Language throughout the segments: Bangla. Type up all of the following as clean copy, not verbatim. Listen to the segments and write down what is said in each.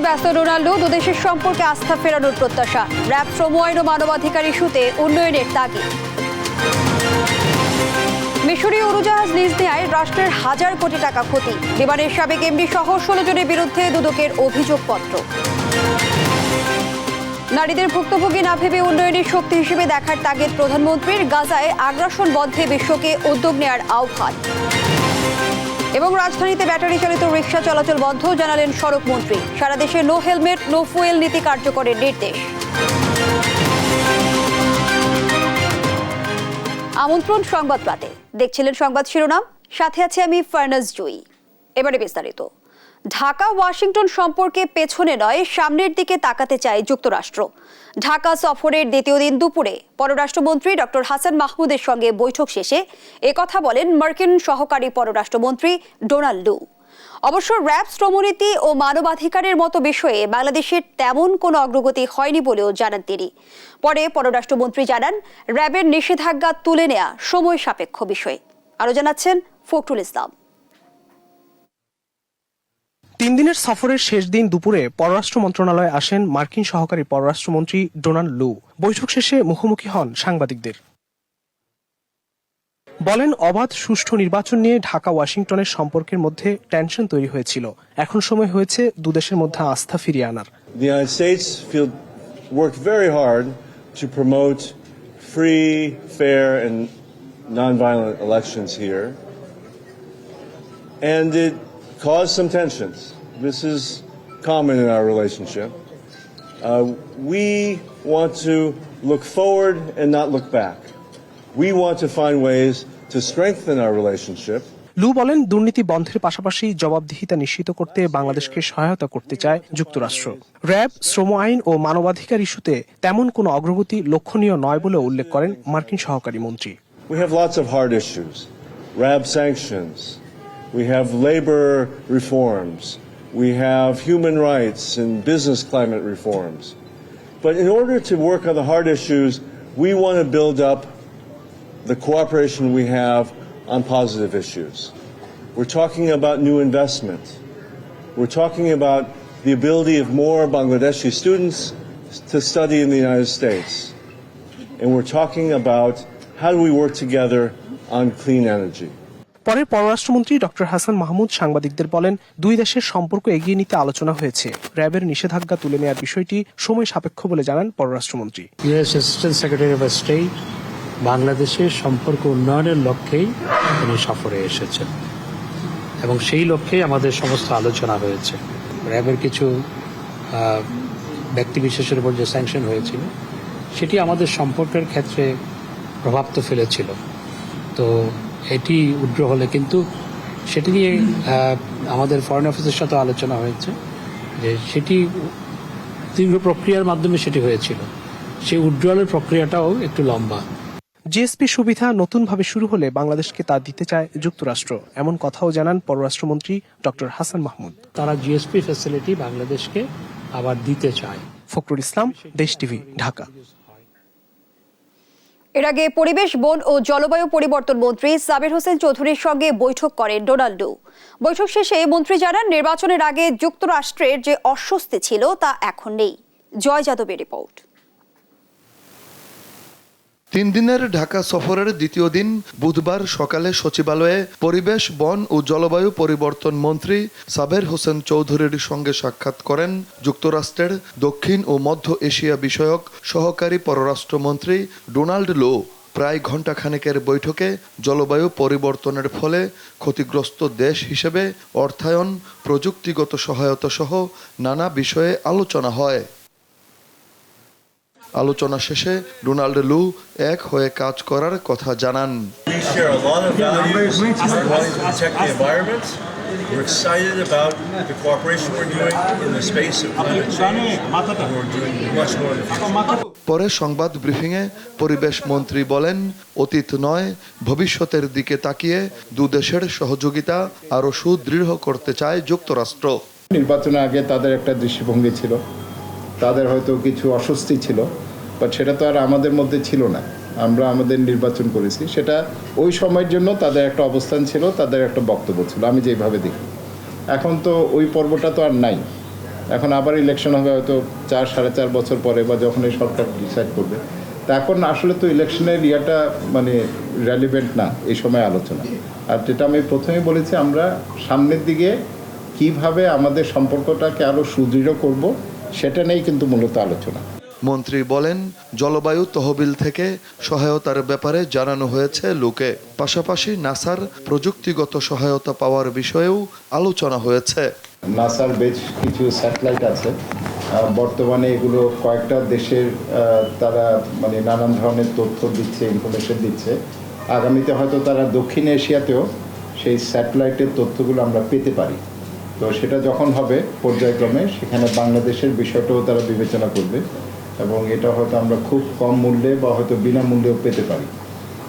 ব্যস্ত রোনাল্ডো, দুদেশের সম্পর্কে আস্থা ফেরানোর প্রত্যাশা। র্যাব, শ্রম আইন ও মানবাধিকার ইস্যুতে উন্নয়নের তাগিদ। মিশরীয় উড়োজাহাজ লিজ নেয় রাষ্ট্রের 1000 কোটি টাকা ক্ষতি। বিমানের সাবেক এমডি সহ 16 জনের বিরুদ্ধে দুদকের অভিযোগপত্র। নারীদের ভুক্তভোগী না ভেবে উন্নয়নের শক্তি হিসেবে দেখার তাগিদ প্রধানমন্ত্রীর। গাজায় আগ্রাসন বন্ধে বিশ্বকে উদ্যোগ নেওয়ার আহ্বান। এবং রাজধানীতে ব্যাটারি চালিত রিকশা চলাচল বন্ধ, জানালেন সড়ক মন্ত্রী। সারা দেশে নো হেলমেট নো ফুয়েল নীতি কার্যকরের নির্দেশ। আমন্ত্রণ সংবাদ রাতে, দেখছিলেন সংবাদ শিরোনাম, সাথে আছে আমি ফারনাজ জুই। এবারে বিস্তারিত। ঢাকা ওয়াশিংটন সম্পর্কে পেছনে নয়, সামনের দিকে তাকাতে চায় যুক্তরাষ্ট্র। ঢাকা সফরের দ্বিতীয় দিন দুপুরে পররাষ্ট্রমন্ত্রী ডক্টর হাসান মাহমুদের সঙ্গে বৈঠক শেষে একথা বলেন মার্কিন সহকারী পররাষ্ট্রমন্ত্রী ডোনাল্ড লু। অবশ্য র্যাব, শ্রমনীতি ও মানবাধিকারের মতো বিষয়ে বাংলাদেশের তেমন কোনো অগ্রগতি হয়নি বলেও জানান তিনি। পরে পররাষ্ট্রমন্ত্রী জানান, র্যাবের নিষেধাজ্ঞা তুলে নেওয়া সময় সাপেক্ষ বিষয়। আরও জানাচ্ছেন ফখরুল ইসলাম। 3 দিনের সফরের শেষ দিন দুপুরে পররাষ্ট্র মন্ত্রণালয়ে আসেন মার্কিন সহকারী পররাষ্ট্রমন্ত্রী ডোনাল্ড লু। বৈঠক শেষে মুখোমুখি হন সাংবাদিকদের। বলেন, অবাধ সুষ্ঠু নির্বাচন নিয়ে ঢাকা ওয়াশিংটনের সম্পর্কের মধ্যে টেনশন তৈরি হয়েছিল। এখন সময় হয়েছে দুদেশের মধ্যে আস্থা ফিরিয়ে আনার। The United States worked very hard to promote free, fair and nonviolent elections here. And it caused some tensions. This is common in our relationship. We want to look forward and not look back. We want to find ways to strengthen our relationship. লু বলেন, দুর্নীতি বন্ধের পাশাপাশি জবাবদিহিতা নিশ্চিত করতে বাংলাদেশকে সহায়তা করতে চায় যুক্তরাষ্ট্র। র্যাব, শ্রম আইন ও মানবাধিকার ইস্যুতে তেমন কোনো অগ্রগতি লক্ষণীয় নয় বলে উল্লেখ করেন মার্কিন সহকারী মন্ত্রী। We have lots of hard issues. RAB sanctions. We have labor reforms. We have human rights and business climate reforms. But in order to work on the hard issues, we want to build up the cooperation we have on positive issues. We're talking about new investment. We're talking about the ability of more Bangladeshi students to study in the United States. And we're talking about how do we work together on clean energy. পরে পররাষ্ট্রমন্ত্রী ডক্টর হাসান মাহমুদ সাংবাদিকদের বলেন, দুই দেশের সম্পর্ক এগিয়ে নিতে আলোচনা হয়েছে। র্যাবের নিষেধাজ্ঞা তুলে নেওয়ার বিষয়টি সময় সাপেক্ষ বলে জানান পররাষ্ট্রমন্ত্রী। US assistant secretary of state বাংলাদেশের সম্পর্ক উন্নয়নের লক্ষ্যেই তিনি সফরে এসেছেন এবং সেই লক্ষ্যেই আমাদের সমস্ত আলোচনা হয়েছে। র্যাবের কিছু ব্যক্তি বিশেষের উপর যে স্যাংশন হয়েছিল সেটি আমাদের সম্পর্কের ক্ষেত্রে প্রভাব তো ফেলেছিল। তো এটি উগ্র হলে কিন্তু সেটি নিয়ে আমাদের ফরেন অফিসের সাথে আলোচনা হয়েছে যে সেটি দীর্ঘ প্রক্রিয়ার মাধ্যমে সেটি হয়েছিল, সেই উইথড্রয়ালের প্রক্রিয়াটাও একটু লম্বা। জিএসপি সুবিধা নতুনভাবে শুরু হলে বাংলাদেশকে তা দিতে চায় যুক্তরাষ্ট্র, এমন কথাও জানান পররাষ্ট্রমন্ত্রী ডক্টর হাসান মাহমুদ। তারা জিএসপি ফ্যাসিলিটি বাংলাদেশকে আবার দিতে চায়। ফখরুল ইসলাম, দেশ টিভি, ঢাকা। এর আগে পরিবেশ, বন ও জলবায়ু পরিবর্তন মন্ত্রী সাবের হোসেন চৌধুরীর সঙ্গে বৈঠক করেন ডোনাল্ড লু। বৈঠক শেষে মন্ত্রী জানান, নির্বাচনের আগে যুক্তরাষ্ট্রের যে অস্বস্তি ছিল তা এখন নেই। জয় যাদবের রিপোর্ট। 3 দিনের ঢাকা সফরের দ্বিতীয় দিন বুধবার সকালে সচিবালয়ে পরিবেশ, বন ও জলবায়ু পরিবর্তন মন্ত্রী সাবের হোসেন চৌধুরীর সঙ্গে সাক্ষাৎ করেন যুক্তরাষ্ট্রের দক্ষিণ ও মধ্য এশিয়া বিষয়ক সহকারী পররাষ্ট্রমন্ত্রী ডোনাল্ড লু। প্রায় ঘণ্টাখানেকের বৈঠকে জলবায়ু পরিবর্তনের ফলে ক্ষতিগ্রস্ত দেশ হিসেবে অর্থায়ন, প্রযুক্তিগত সহায়তা সহ নানা বিষয়ে আলোচনা হয়। আলোচনা শেষে ডোনাল্ড লু এক হয়ে কাজ করার কথা জানান। We're excited about the cooperation we're doing in the space of climate change. We're doing much more in the future. পরে সংবাদ ব্রিফিংয়ে পরিবেশ মন্ত্রী বলেন, অতীত নয় ভবিষ্যতের দিকে তাকিয়ে দুদেশের সহযোগিতা আরও সুদৃঢ় করতে চায় যুক্তরাষ্ট্র। নির্বাচনের আগে তাদের একটা দৃষ্টিভঙ্গি ছিল, তাদের হয়তো কিছু অস্বস্তি ছিল, বাট সেটা তো আর আমাদের মধ্যে ছিল না। আমরা আমাদের নির্বাচন করেছি, সেটা ওই সময়ের জন্য তাদের একটা অবস্থান ছিল, তাদের একটা বক্তব্য ছিল, আমি যেভাবে দেখি। এখন তো ওই পর্বটা তো আর নাই। এখন আবার ইলেকশন হবে হয়তো 4-4.5 বছর পরে, বা যখন এই সরকার ডিসাইড করবে। তা এখন আসলে তো ইলেকশনের ইয়াটা মানে রেলিভেন্ট না এই সময় আলোচনা। আর যেটা আমি প্রথমেই বলেছি, আমরা সামনের দিকে কিভাবে আমাদের সম্পর্কটাকে আরও সুদৃঢ় করব, সেটা নিয়েই কিন্তু মূলত আলোচনা। মন্ত্রী বলেন, জলবায়ু তহবিল থেকে সহায়তার ব্যাপারে জানানো হয়েছে লোকে। পাশাপাশি নাসার প্রযুক্তিগত সহায়তা পাওয়ার বিষয়েও আলোচনা হয়েছে। নাসার বেশ কিছু স্যাটেলাইট আছে, বর্তমানে এগুলো কয়েকটা দেশের তারা মানে নানান ধরনের তথ্য দিচ্ছে, ইনফরমেশন দিচ্ছে। আগামীতে হয়তো তারা দক্ষিণ এশিয়াতেও সেই স্যাটেলাইটের তথ্যগুলো আমরা পেতে পারি। তো সেটা যখন হবে পর্যায়ক্রমে, সেখানে বাংলাদেশের বিষয়টাও তারা বিবেচনা করবে, এবং এটা হয়তো আমরা খুব কম মূল্যে বা হয়তো বিনামূল্যেও পেতে পারি।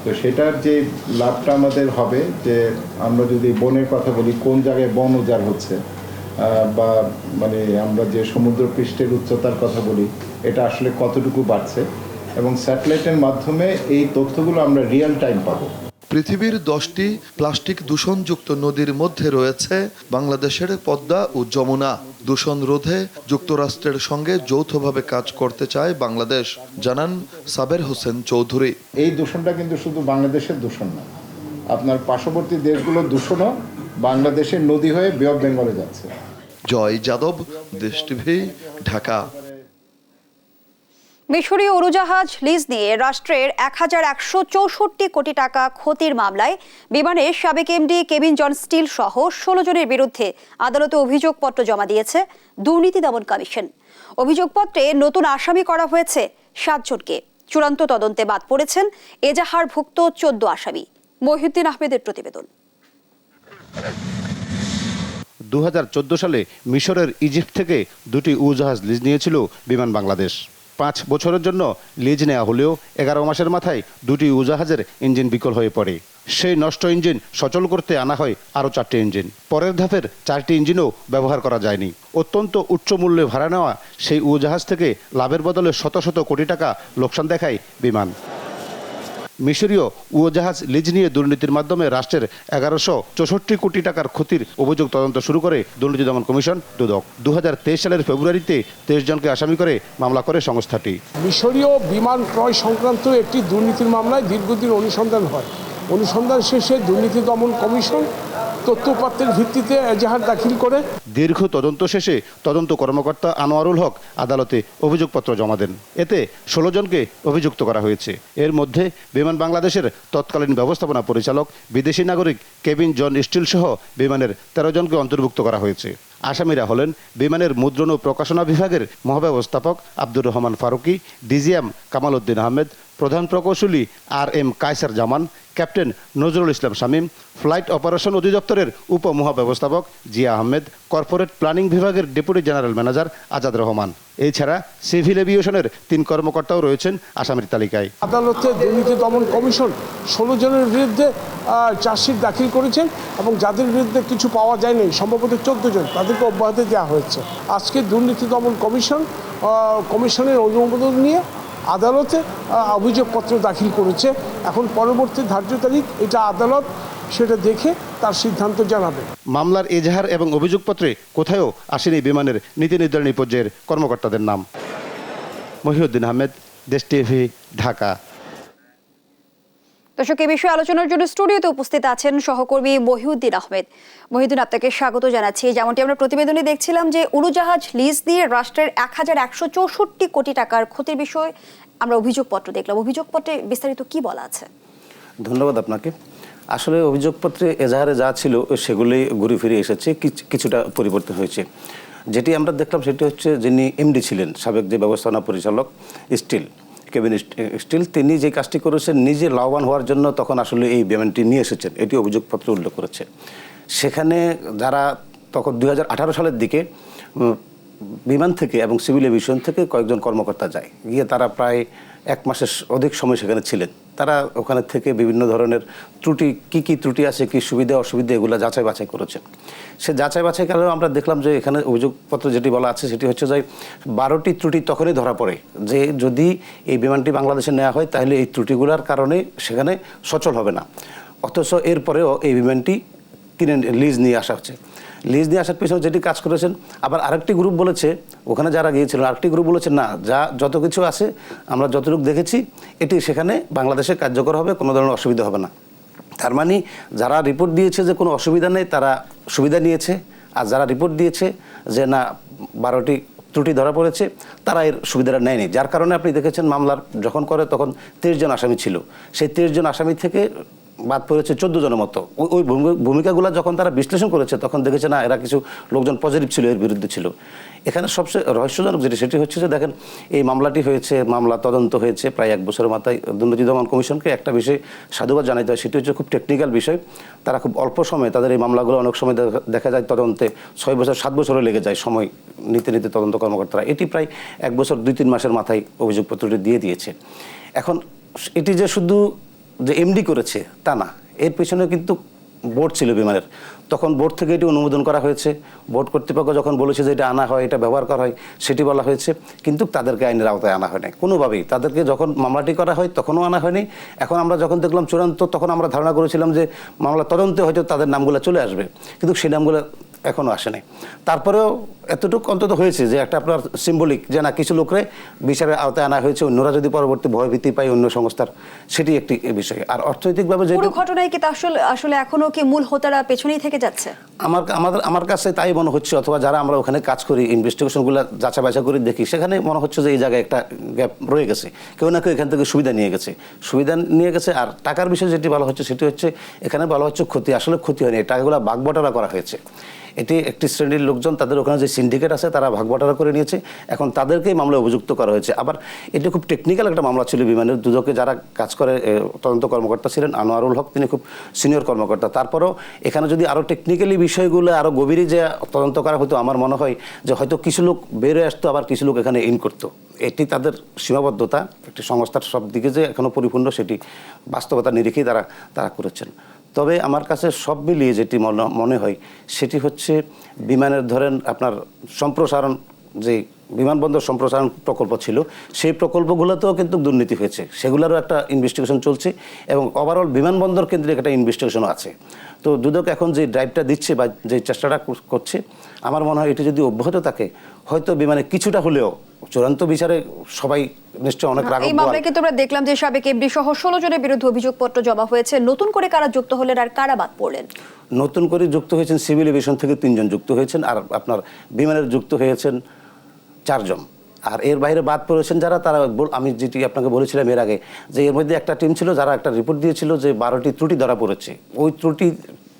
তো সেটার যে লাভটা আমাদের হবে, যে আমরা যদি বনের কথা বলি, কোন জায়গায় বন উজাড় হচ্ছে, বা মানে আমরা যে সমুদ্র পৃষ্ঠের উচ্চতার কথা বলি, এটা আসলে কতটুকু বাড়ছে, এবং স্যাটেলাইটের মাধ্যমে এই তথ্যগুলো আমরা রিয়েল টাইম পাবো। পৃথিবীর 10টি প্লাস্টিক দূষণযুক্ত নদীর মধ্যে রয়েছে বাংলাদেশের পদ্মা ও যমুনা। দূষণ রোধে যুক্তরাষ্ট্রের সঙ্গে যৌথভাবে কাজ করতে চায় বাংলাদেশ, জানান সাবের হোসেন চৌধুরী। এই দূষণটা কিন্তু শুধু বাংলাদেশের দূষণ না, আপনার পার্শ্ববর্তী দেশগুলোর দূষণও বাংলাদেশের নদী হয়ে বে অফ বেঙ্গলে যাচ্ছে। জয় যাদব, দেশ টিভি, ঢাকা। মিশরীয় উড়োজাহাজ লিজ নিয়ে রাষ্ট্রের 1164 কোটি টাকা ক্ষতির মামলায় বিমানের সাবেক এমডি কেভিন জন স্টিল সহ 16 জনের বিরুদ্ধে আদালতে অভিযোগপত্র জমা দিয়েছে দুর্নীতি দমন কমিশন। অভিযোগপত্রে নতুন আসামি করা হয়েছে 7 জনকে। চূড়ান্ত তদন্তে বাদ পড়েছেন এজাহারভুক্ত 14 আসামি। মহিউদ্দিন আহমেদের প্রতিবেদন। 2014 সালে মিশরের ইজিপ্ট থেকে 2টি উড়োজাহাজ লিজ নিয়েছিল বিমান বাংলাদেশ। 5 বছরের জন্য লিজ নেওয়া হলেও 11 মাসের মাথায় 2টি উড়োজাহাজের ইঞ্জিন বিকল হয়ে পড়ে। সেই নষ্ট ইঞ্জিন সচল করতে আনা হয় আরও 4টি ইঞ্জিন। পরের ধাপের 4টি ইঞ্জিনও ব্যবহার করা যায়নি। অত্যন্ত উচ্চ মূল্যে ভাড়া নেওয়া সেই উড়োজাহাজ থেকে লাভের বদলে শত শত কোটি টাকা লোকসান দেখায় বিমান। মিশরীয় উড়োজাহাজ লিজ নিয়ে দুর্নীতির মাধ্যমে রাষ্ট্রের 1164 কোটি টাকার ক্ষতির অভিযোগ তদন্ত শুরু করে দুর্নীতি দমন কমিশন দুদক। 2023 সালের ফেব্রুয়ারিতে 23 জনকে আসামি করে মামলা করে সংস্থাটি। মিশরীয় বিমান ক্রয় সংক্রান্ত একটি দুর্নীতির মামলায় দীর্ঘদিন অনুসন্ধান হয়। অনুসন্ধান শেষে দুর্নীতি দমন কমিশন তথ্যপত্রের ভিত্তিতে এজাহার দাখিল করে। দীর্ঘ তদন্ত শেষে তদন্ত কর্মকর্তা আনোয়ারুল হক আদালতে অভিযোগপত্র জমা দেন। এতে 16 জনকে অভিযুক্ত করা হয়েছে। এর মধ্যে বিমান বাংলাদেশের তৎকালীন ব্যবস্থাপনা পরিচালক বিদেশি নাগরিক কেভিন জন স্টিল সহ বিমানের 13 জনকে অন্তর্ভুক্ত করা হয়েছে। আসামিরা হলেন বিমানের মুদ্রণ ও প্রকাশনা বিভাগের মহাব্যবস্থাপক আব্দুর রহমান ফারুকি, ডিজিএম কামাল উদ্দিন আহমেদ, প্রধান প্রকৌশলী RM কায়সার জামান, captain Nazrul Islam Shamim, flight operation অধিদপ্তরের উপমহাব্যবস্থাপক জিয়া আহমেদ, কর্পোরেট প্ল্যানিং বিভাগের deputy general manager Azad Rahman. এছাড়া সিভিল এভিয়েশনের 3 কর্মকর্তাও রয়েছেন আসামির তালিকায়। আদালতে দুর্নীতি দমন কমিশন 16 জনের বিরুদ্ধে চার্জশিট দাখিল করেছেন, এবং যাদের বিরুদ্ধে কিছু পাওয়া যায়নি, সম্ভবত 14 জন, তাদেরকে অব্যাহতি দেওয়া হয়েছে। আজকে দুর্নীতি দমন কমিশনের অনুমোদন নিয়ে আদালতে অভিযোগপত্র দাখিল করেছে। এখন পরবর্তী ধার্য তারিখ এটা আদালত সেটা দেখে তার সিদ্ধান্ত জানাবে। মামলার এজাহার এবং অভিযোগপত্রে কোথাও আসেনি বিমানের নীতি নির্ধারণী পর্যায়ের কর্মকর্তাদের নাম। মহিউদ্দিন আহমেদ, দেশ টিভি, ঢাকা। দর্শক, এই বিষয়ে আলোচনার জন্য স্টুডিওতে উপস্থিত আছেন সহকর্মী মহিউদ্দিন আহমেদ। মহিউদ্দিন, আপনাকে স্বাগত জানাচ্ছি। যেমনটি আমরা প্রতিবেদনে দেখছিলাম যে উড়োজাহাজ লিজ দিয়ে রাষ্ট্রের 1164 কোটি টাকার ক্ষতির বিষয়ে আমরা অভিযোগপত্র দেখলাম। অভিযোগপত্রে বিস্তারিত কি বলা আছে? ধন্যবাদ আপনাকে। আসলে অভিযোগপত্রে এজাহারে যা ছিল সেগুলোই ঘুরে ফিরে এসেছে, কিছুটা পরিবর্তন হয়েছে। যেটি আমরা দেখলাম সেটি হচ্ছে যিনি এমডি ছিলেন, সাবেক যে ব্যবস্থাপনা পরিচালক স্টিল, কেভিন স্টিল, তিনি যে কাজটি করেছেন নিজে লাভবান হওয়ার জন্য তখন আসলে এই বিমানটি নিয়ে এসেছেন, এটি অভিযোগপত্রে উল্লেখ করেছে। সেখানে যারা তখন 2018 সালের দিকে বিমান থেকে এবং সিভিল এভিয়েশন থেকে কয়েকজন কর্মকর্তা যায়, গিয়ে তারা প্রায় 1 মাসের অধিক সময় সেখানে ছিলেন। তারা ওখানে থেকে বিভিন্ন ধরনের ত্রুটি, কি ত্রুটি আছে, কি সুবিধা অসুবিধা, এগুলো যাচাই বাছাই করেছেন। সে যাচাই বাছাই কারণে আমরা দেখলাম যে এখানে অভিযোগপত্র যেটি বলা আছে সেটি হচ্ছে যে 12টি ত্রুটি তখনই ধরা পড়ে যে যদি এই বিমানটি বাংলাদেশে নেওয়া হয় তাহলে এই ত্রুটিগুলোর কারণে সেখানে সচল হবে না। অথচ এরপরেও এই বিমানটি কিনে লিজ নিয়ে আসা হচ্ছে। লিজ নিয়ে আসার পেছনে যেটি কাজ করেছেন, আবার আরেকটি গ্রুপ বলেছে, ওখানে যারা গিয়েছিলেন আরেকটি গ্রুপ বলেছে না, যত কিছু আছে আমরা যতটুকু দেখেছি এটি সেখানে বাংলাদেশে কার্যকর হবে, কোনো ধরনের অসুবিধা হবে না। তার মানে যারা রিপোর্ট দিয়েছে যে কোনো অসুবিধা নেই তারা সুবিধা নিয়েছে, আর যারা রিপোর্ট দিয়েছে যে না 12টি ত্রুটি ধরা পড়েছে তারা এর সুবিধাটা নেয়নি। যার কারণে আপনি দেখেছেন মামলার যখন করে তখন 23 জন আসামি ছিল, সেই 23 জন আসামি থেকে বাদ পড়েছে 14 জনের মতো। ওই ভূমিকাগুলো যখন তারা বিশ্লেষণ করেছে তখন দেখেছে না এরা কিছু লোকজন পজিটিভ ছিল, এর বিরুদ্ধে ছিল। এখানে সবচেয়ে রহস্যজনক যেটি সেটি হচ্ছে যে দেখেন এই মামলাটি হয়েছে, মামলা তদন্ত হয়েছে প্রায় 1 বছরের মাথায়। দুর্নীতি দমন কমিশনকে একটা বিষয় সাধুবাদ জানাইতে হয়, সেটি হচ্ছে খুব টেকনিক্যাল বিষয়। তারা খুব অল্প সময়ে তাদের এই মামলাগুলো অনেক সময় দেখা যায় তদন্তে 6 বছর 7 বছরও লেগে যায় সময় নিতে নিতে তদন্ত কর্মকর্তারা। এটি প্রায় 1 বছর 2-3 মাসের মাথায় অভিযোগপত্রটি দিয়ে দিয়েছে। এখন এটি যে শুধু যে এমডি করেছে তা না, এর পেছনে কিন্তু বোর্ড ছিল বিমানের। তখন বোর্ড থেকে এটি অনুমোদন করা হয়েছে, বোর্ড কর্তৃপক্ষ যখন বলেছে যে এটা আনা হয়, এটা ব্যবহার করা হয়, সেটি বলা হয়েছে, কিন্তু তাদেরকে আইনের আওতায় আনা হয় নাই কোনোভাবেই। তাদেরকে যখন মামলাটি করা হয় তখনও আনা হয়নি। এখন আমরা যখন দেখলাম চূড়ান্ত, তখন আমরা ধারণা করেছিলাম যে মামলা তদন্তে হয়তো তাদের নামগুলো চলে আসবে, কিন্তু সেই নামগুলো এখনও আসে নাই। তারপরেও এতটুকু অন্তত হয়েছে যে একটা আপনার সিম্বলিক যে না কিছু লোকরে বিচারের আওতায় আনা হয়েছে, অন্যরা যদি পরবর্তী ভয়ভীতি পায় অন্য সংস্থার, সেটি একটি বিষয়। আর অর্থনৈতিকভাবে যে পুরো ঘটনায় কি আসলে এখনো কি মূল হোতারা পেছনেই থেকে যাচ্ছে? আমার কাছে তাই মনে হচ্ছে, অথবা যারা আমরা ওখানে কাজ করি ইনভেস্টিগেশনগুলো যাচাই বাছাই করে দেখি, সেখানে মনে হচ্ছে যে এই জায়গায় একটা গ্যাপ রয়ে গেছে, কেউ না কেউ এখান থেকে সুবিধা নিয়ে গেছে। আর টাকার বিষয়ে যেটি বলা হচ্ছে সেটি হচ্ছে এখানে বলা হচ্ছে ক্ষতি, আসলে ক্ষতি হয়নি, টাকাগুলো ভাগবটারা করা হয়েছে। এটি একটি শ্রেণীর লোকজন, তাদের ওখানে যে সিন্ডিকেট আছে তারা ভাগবটারা করে নিয়েছে, এখন তাদেরকেই মামলায় অভিযুক্ত করা হয়েছে। আবার এটি খুব টেকনিক্যাল একটা মামলা ছিল। বিমানের দুদকে যারা কাজ করে তদন্ত কর্মকর্তা ছিলেন আনোয়ারুল হক, তিনি খুব সিনিয়র কর্মকর্তা। তারপরেও এখানে যদি আরও টেকনিক্যালি বিষয়গুলো আরও গভীরে যে তদন্ত করা হতো, আমার মনে হয় যে হয়তো কিছু লোক বেরোয় আসতো, আবার কিছু লোক এখানে ইন করতো। এটি তাদের সীমাবদ্ধতা, একটি সংস্থার সব দিকে যে এখনও পরিপূর্ণ সেটি বাস্তবতা নিরিখেই তারা করেছেন। তবে আমার কাছে সব মিলিয়ে যেটি মনে হয় সেটি হচ্ছে বিমানের ধরেন আপনার সম্প্রসারণ, যে বিমানবন্দর সম্প্রসারণ প্রকল্প ছিল, সেই প্রকল্পগুলোতেও কিন্তু দুর্নীতি হয়েছে, সেগুলোরও একটা ইনভেস্টিগেশন চলছে এবং ওভারঅল বিমানবন্দর কেন্দ্রিক একটা ইনভেস্টিগেশনও আছে। তো দুদক এখন যে ড্রাইভটা দিচ্ছে বা যে চেষ্টাটা করছে, আমার মনে হয় এটি যদি অব্যাহত থাকে হয়তো বিমানে কিছুটা হলেও চূড়ান্ত বিচারে সবাই নিশ্চয় অনেক রাগ। এই মামলায় কিন্তু আমরা দেখলাম যে সাবেক এমডি সহ 16 জনের বিরুদ্ধে অভিযোগপত্র জমা হয়েছে। নতুন করে কারা যুক্ত হলেন আর কারা বাদ পড়লেন? নতুন করে যুক্ত হয়েছেন সিভিল এভিয়েশন থেকে 3 জন যুক্ত হয়েছেন, আর আপনার বিমানের যুক্ত হয়েছেন 4 জন। আর এর বাইরে বাদ পড়েছেন যারা, তারা আমি যেটি আপনাকে বলেছিলাম এর আগে, যে এর মধ্যে একটা টিম ছিল যারা একটা রিপোর্ট দিয়েছিল যে 12টি ত্রুটি ধরা পড়েছে। ওই ত্রুটি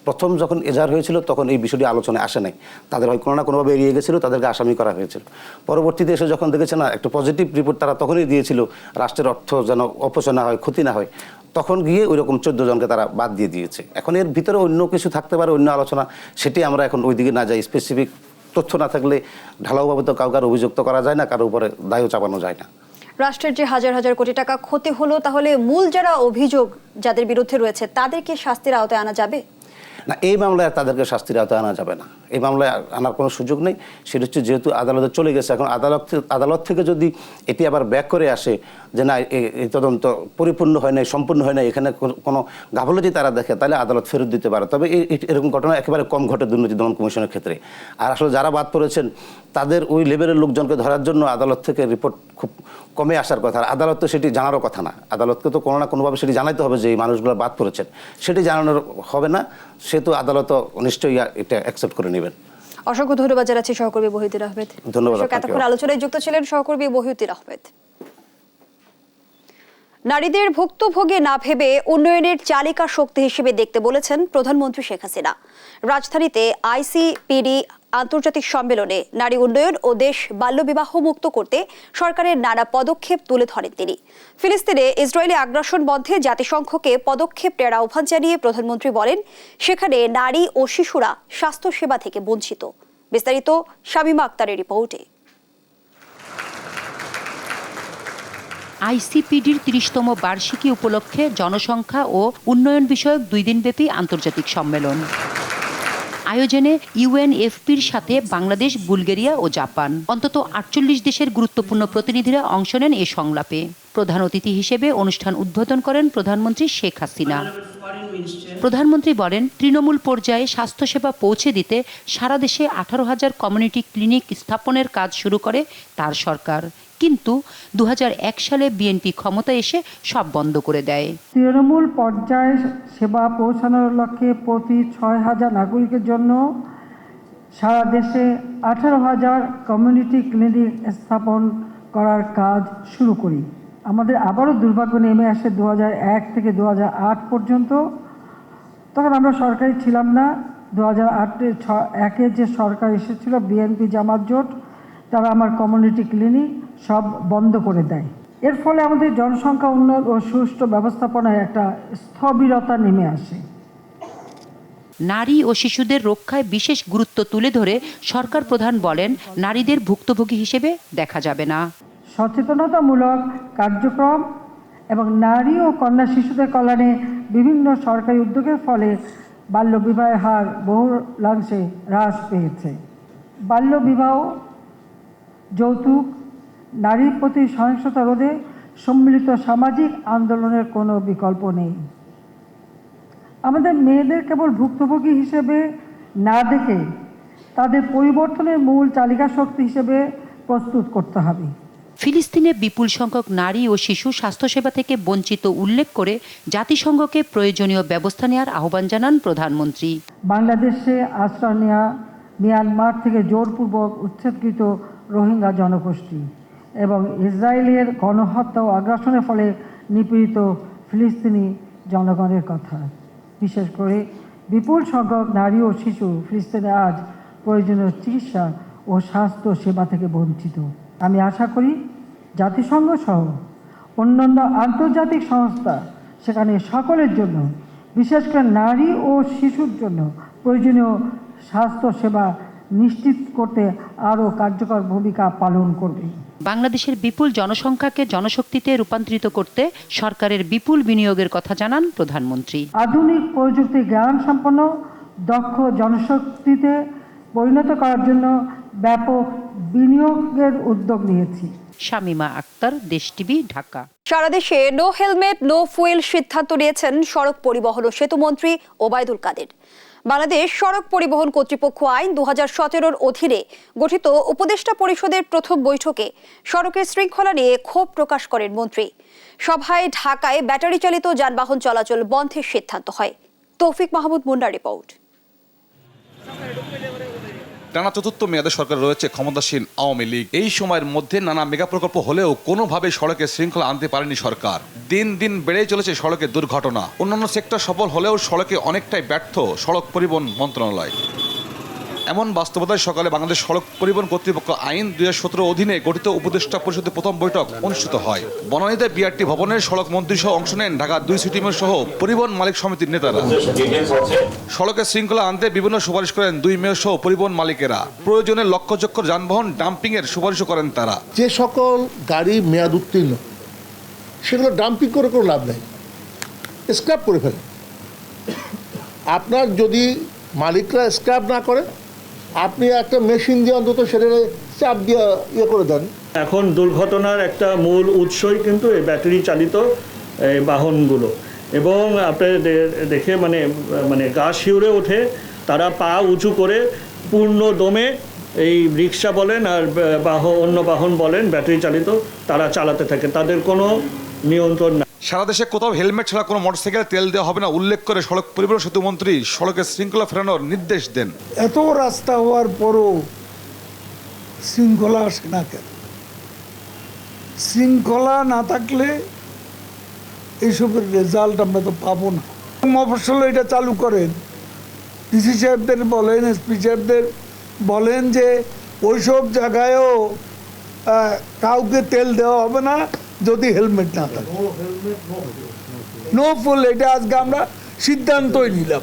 প্রথম যখন এজাহার হয়েছিল তখন এই বিষয়টি আলোচনায় আসে নাই, তাদের হয় কোনো না কোনোভাবে এড়িয়ে গেছিল, তাদেরকে আসামি করা হয়েছিল। পরবর্তীতে এসে যখন দেখেছে না একটা পজিটিভ রিপোর্ট তারা তখনই দিয়েছিল, রাষ্ট্রের অর্থ যেন অপচয় না হয়, ক্ষতি না হয়, তখন গিয়ে ওই রকম 14 জনকে তারা বাদ দিয়ে দিয়েছে। এখন এর ভিতরে অন্য কিছু থাকতে পারে, অন্য আলোচনা, সেটি আমরা এখন ওই দিকে না যাই। স্পেসিফিক তথ্য না থাকলে ঢালাওভাবে তো কাউকে অভিযুক্ত করা যায় না, কারো উপরে দায়ও চাপানো যায় না। রাষ্ট্রের যে হাজার হাজার কোটি টাকা ক্ষতি হলো, তাহলে মূল যারা অভিযোগ যাদের বিরুদ্ধে রয়েছে তাদেরকে শাস্তির আওতায় আনা যাবে না? এই মামলায় তাদেরকে শাস্তির আওতায় আনা যাবে না, এই মামলায় আনার কোনো সুযোগ নেই। সেটা হচ্ছে যেহেতু আদালতে চলে গেছে, এখন আদালত থেকে যদি এটি আবার ব্যাক করে আসে যে না এই তদন্ত পরিপূর্ণ হয় নাই, সম্পূর্ণ হয় নাই, এখানে কোনো গাফলতি তারা দেখে, তাহলে আদালত ফেরত দিতে পারে। তবে এরকম ঘটনা একেবারে কম ঘটে দুর্নীতি দমন কমিশনের ক্ষেত্রে। আর আসলে যারা বাদ পড়েছেন তাদের ওই লেভেলের লোকজনকে ধরার জন্য আদালত থেকে রিপোর্ট খুব কমে আসার কথা। আর আদালত তো সেটি জানারও কথা না, আদালতকে তো কোনো না কোনোভাবে সেটি জানাইতে হবে যে এই মানুষগুলো বাদ পড়েছেন, সেটি জানানোর হবে না, সে তো আদালত নিশ্চয়ই এটা অ্যাকসেপ্ট করে নেবেন। অসংখ্য ধন্যবাদ জানাচ্ছি সহকর্মী বহিউদ্দিন আহমেদ। ধন্যবাদ। এতক্ষণ আলোচনায় যুক্ত ছিলেন সহকর্মী বহিউদ্দিন আহমেদ। নারীদের ভুক্তভোগী না ভেবে উন্নয়নের চালিকা শক্তি হিসেবে দেখতে বলেছেন প্রধানমন্ত্রী শেখ হাসিনা। রাজধানীতে ICPD আন্তর্জাতিক সম্মেলনে নারী উন্নয়ন ও দেশ বাল্যবিবাহ মুক্ত করতে সরকারের নানা পদক্ষেপ তুলে ধরেন তিনি। ফিলিস্তিনে ইসরায়েলি আগ্রাসন বন্ধে জাতিসংঘকে পদক্ষেপ নেওয়ার আহ্বান জানিয়ে প্রধানমন্ত্রী বলেন, সেখানে নারী ও শিশুরা স্বাস্থ্যসেবা থেকে বঞ্চিত। বিস্তারিত শামীমা আক্তারের রিপোর্টে। ICPDর 30তম বার্ষিকী উপলক্ষে জনসংখ্যা ও উন্নয়ন বিষয়ক 2 দিনব্যাপী আন্তর্জাতিক সম্মেলন আয়োজনে UNFP'র সাথে বাংলাদেশ, বুলগেরিয়া ও জাপান অন্তত 48 দেশের গুরুত্বপূর্ণ প্রতিনিধিরা অংশ নেন এই সংলাপে। প্রধান অতিথি হিসেবে অনুষ্ঠান উদ্বোধন করেন প্রধানমন্ত্রী শেখ হাসিনা। প্রধানমন্ত্রী বলেন, তৃণমূল পর্যায়ে স্বাস্থ্যসেবা পৌঁছে দিতে সারা দেশে 18,000 কমিউনিটি ক্লিনিক স্থাপনের কাজ শুরু করে তার সরকার, কিন্তু 2001 সালে বিএনপি ক্ষমতায় এসে সব বন্ধ করে দেয়। তৃণমূল পর্যায়ে সেবা পৌঁছানোর লক্ষ্যে প্রতি 6,000 নাগরিকের জন্য সারা দেশে 18,000 কমিউনিটি ক্লিনিক স্থাপন করার কাজ শুরু করি। আমাদের আবারও দুর্ভাগ্য নেমে আসে 2001 থেকে 2008 পর্যন্ত। তখন আমরা সরকারি ছিলাম না। 2001-এ যে সরকার এসেছিল বিএনপি জামাত জোট, তারা আমার কমিউনিটি ক্লিনিক সব বন্ধ করে দেয়। এর ফলে আমাদের জনসংখ্যা উন্নয়ন ও সুষ্ঠু ব্যবস্থাপনায় একটা স্থবিরতা নেমে আসে। নারী ও শিশুদের রক্ষায় বিশেষ গুরুত্ব তুলে ধরে সরকার প্রধান বলেন, নারীদের ভুক্তভোগী হিসেবে দেখা যাবে না। সচেতনতামূলক কার্যক্রম এবং নারী ও কন্যা শিশুদের কল্যাণে বিভিন্ন সরকারি উদ্যোগের ফলে বাল্যবিবাহের হার বহুলাংশে হ্রাস পেয়েছে। বাল্যবিবাহ, যৌতুক, নারীর প্রতি সহিংসতা রোধে সম্মিলিত সামাজিক আন্দোলনের কোনো বিকল্প নেই। আমাদের মেয়েদের কেবল ভুক্তভোগী হিসেবে না দেখে তাদের পরিবর্তনের মূল চালিকা শক্তি হিসেবে প্রস্তুত করতে হবে। ফিলিস্তিনে বিপুল সংখ্যক নারী ও শিশু স্বাস্থ্যসেবা থেকে বঞ্চিত উল্লেখ করে জাতিসংঘকে প্রয়োজনীয় ব্যবস্থা নেওয়ার আহ্বান জানান প্রধানমন্ত্রী। বাংলাদেশে আশ্রয় নেওয়া মিয়ানমার থেকে জোরপূর্বক উচ্ছেদকৃত রোহিঙ্গা জনগোষ্ঠী এবং ইসরায়েলের গণহত্যা ও আগ্রাসনের ফলে নিপীড়িত ফিলিস্তিনি জনগণের কথা, বিশেষ করে বিপুল সংখ্যক নারী ও শিশু ফিলিস্তিনে আজ প্রয়োজনীয় চিকিৎসা ও স্বাস্থ্য সেবা থেকে বঞ্চিত। আমি আশা করি জাতিসংঘ সহ অন্যান্য আন্তর্জাতিক সংস্থা সেখানে সকলের জন্য, বিশেষ করে নারী ও শিশুর জন্য প্রয়োজনীয় স্বাস্থ্য সেবা নিশ্চিত করতে আরও কার্যকর ভূমিকা পালন করবে। বাংলাদেশের বিপুল জনসংখ্যাকে জনশক্তিতে রূপান্তরিত করতে সরকারের বিপুল বিনিয়োগের কথা জানান প্রধানমন্ত্রী। আধুনিক প্রযুক্তি জ্ঞান সম্পন্ন দক্ষ জনশক্তিতে পরিণত করার জন্য ব্যাপক বিনিয়োগের উদ্যোগ নিয়েছি। শামিমা আক্তার, দেশ টিভি, ঢাকা। সারা দেশে নো হেলমেট নো ফুয়েল সিদ্ধান্ত নিয়েছেন সড়ক পরিবহন ও সেতুমন্ত্রী ওবায়দুল কাদের। বাংলাদেশ সড়ক পরিবহন কর্তৃপক্ষ আইন 2017-র অধীনে গঠিত উপদেষ্টা পরিষদের প্রথম বৈঠকে সড়কের শৃঙ্খলা নিয়ে ক্ষোভ প্রকাশ করেন মন্ত্রী। সভায় ঢাকায় ব্যাটারি চালিত যানবাহন চলাচল বন্ধের সিদ্ধান্ত হয়। তৌফিক মাহমুদ মুন্নার রিপোর্ট। টানা চতুর্থ মেয়াদে সরকার রয়েছে ক্ষমতাসীন আওয়ামী লীগ। এই সময়ের মধ্যে নানা মেগা প্রকল্প হলেও কোনোভাবে সড়কে শৃঙ্খলা আনতে পারেনি সরকার। দিন দিন বেড়েই চলেছে সড়কের দুর্ঘটনা। অন্যান্য সেক্টর সফল হলেও সড়কে অনেকটাই ব্যর্থ সড়ক পরিবহন মন্ত্রণালয়। এমন বাস্তবতায় সকালে বাংলাদেশ সড়ক পরিবহন কর্তৃপক্ষ আইন 2017 অধীনে গঠিত উপদেষ্টা পরিষদের প্রথম বৈঠক অনুষ্ঠিত হয়। বনানীতে বিআরটি ভবনের সড়ক মন্ত্রী সহ অংশ নেন ঢাকা 2 সিটি মেয়র সহ পরিবহন মালিক সমিতির নেতারা। সড়কে শৃঙ্খলা আনতে বিভিন্ন সুপারিশ করেন 2 মেয়র সহ পরিবহন মালিকেরা। প্রয়োজনে লক্ষ্যচক্কর যানবাহন ডাম্পিং এর সুপারিশও করেন তারা। যে সকল গাড়ি মেয়াদ উত্তীর্ণ সেগুলো ডাম্পিং করে কোনো লাভ নেই, স্ক্র্যাপ করে ফেলে। আপনার যদি মালিকরা স্ক্র্যাপ না করে, আপনি একটা মেশিন দিয়ে অন্তত সেটা চাপ দিয়ে ইয়ে করে দেন। এখন দুর্ঘটনার একটা মূল উৎসই কিন্তু এই ব্যাটারি চালিত এই বাহনগুলো, এবং আপনি দেখে মানে গা শিউরে ওঠে। তারা পা উঁচু করে পূর্ণ দমে এই রিক্সা বলেন আর অন্য বাহন বলেন ব্যাটারি চালিত তারা চালাতে থাকে, তাদের কোনো নিয়ন্ত্রণ না। সারা দেশে কোথাও হেলমেট ছাড়া কোনো মোটরসাইকেল তেল দেওয়া হবে না উল্লেখ করে সড়ক পরিবহন সেতু মন্ত্রী সড়কের শৃঙ্খলা ফেরানোর নির্দেশ দেন। এত রাস্তা হওয়ার পরও শৃঙ্খলা আসে না কেন? শৃঙ্খলা না থাকলে এইসবের রেজাল্ট আমরা তো পাবো না। মফস্বল এটা চালু করেন, ডিসি সাহেবদের বলেন, এসপি সাহেবদের বলেন যে ওইসব জায়গায়ও কাউকে তেল দেওয়া হবে না যদি হেলমেট না থাকে। নো ফুল, এটা আজকে আমরা সিদ্ধান্তই নিলাম।